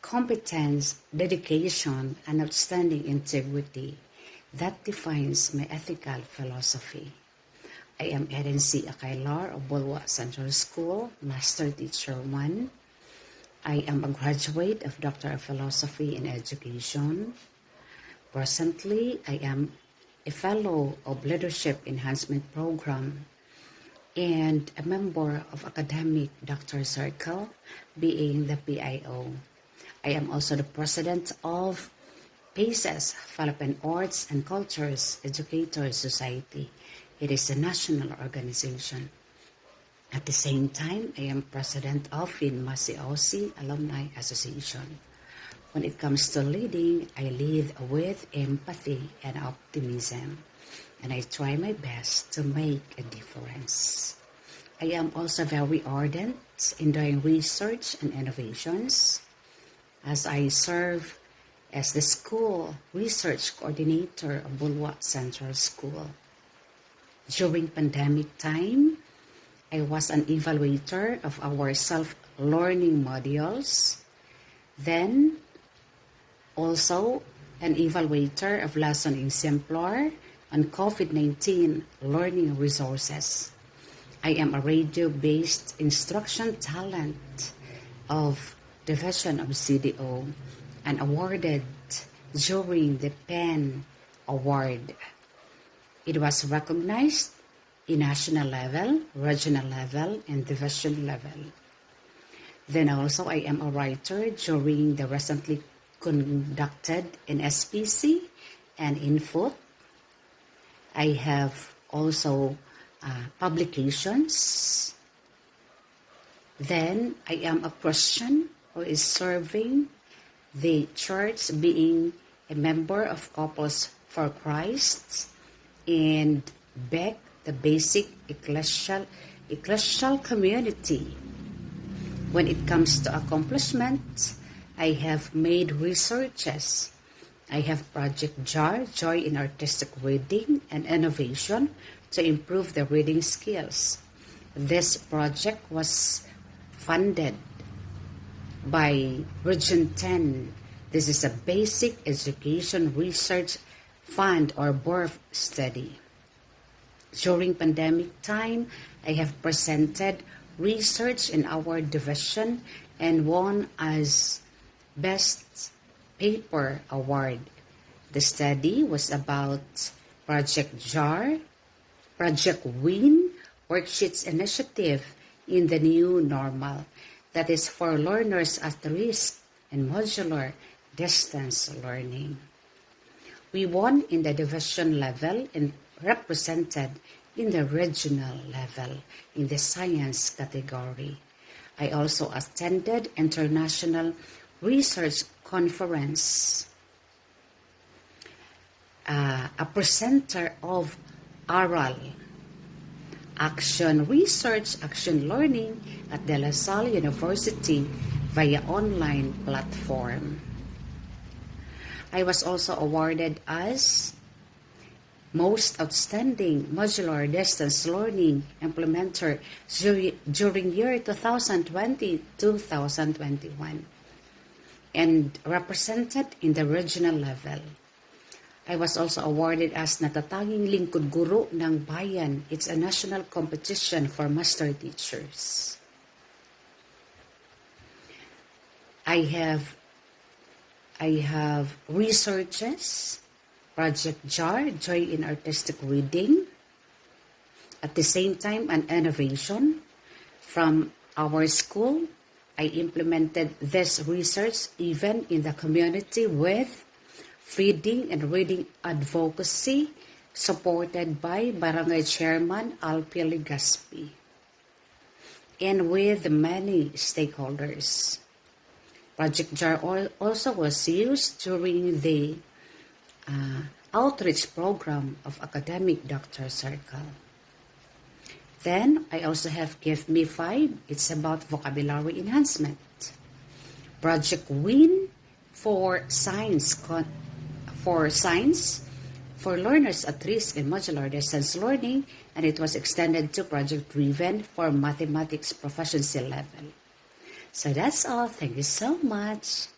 competence, dedication, and outstanding integrity that defines my ethical philosophy. I am Eden C. Akailar of Bulwa Central School, Master Teacher 1. I am a graduate of Doctor of Philosophy in Education. Presently, I am a Fellow of Leadership Enhancement Program and a member of Academic Doctor Circle, being the PIO. I am also the President of PACES, Philippine Arts and Cultures Educators Society. It is a national organization. At the same time, I am President of FINMA-COC Alumni Association. When it comes to leading, I lead with empathy and optimism, and I try my best to make a difference. I am also very ardent in doing research and innovations, as I serve as the School Research Coordinator of Bulwa Central School. During pandemic time, I was an evaluator of our self-learning modules, then also an evaluator of lesson exemplar on COVID-19 learning resources. I am a radio-based instruction talent of Division of CDO and awarded during the PEN Award. It was recognized in national level, regional level, and division level. Then also I am a writer during the recently conducted in SPC and InFood. I have also publications. Then I am a Christian who is serving the church, being a member of Couples for Christ and BEC, the Basic Ecclesial Community. When it comes to accomplishment, I have made researches. I have Project JAR, Joy in Artistic Reading and Innovation, to improve the reading skills. This project was funded by Region 10. This is a basic education research fund or BORF study. During pandemic time, I have presented research in our division and won as Best Paper Award. The study was about Project JAR, Project WIN, Worksheets Initiative in the New Normal, that is for learners at risk and modular distance learning. We won in the division level and represented in the regional level in the science category. I also attended International Research Conference, a presenter of ARAL, Action Research, Action Learning at De La Salle University via online platform. I was also awarded as Most Outstanding Modular Distance Learning Implementer during year 2020-2021 and represented in the regional level. I was also awarded as Natatanging Lingkod Guro ng Bayan. It's a national competition for master teachers. I have researches, Project JAR, Joy in Artistic Reading. At the same time, an innovation from our school. I implemented this research even in the community with feeding and reading advocacy supported by Barangay Chairman Alpia Legaspi and with many stakeholders. Project JAR also was used during the outreach program of Academic Doctor Circle. Then, I also have Give Me 5. It's about vocabulary enhancement. Project WIN for science, for learners at risk in modular distance learning, and it was extended to Project Driven for mathematics proficiency level. So that's all. Thank you so much.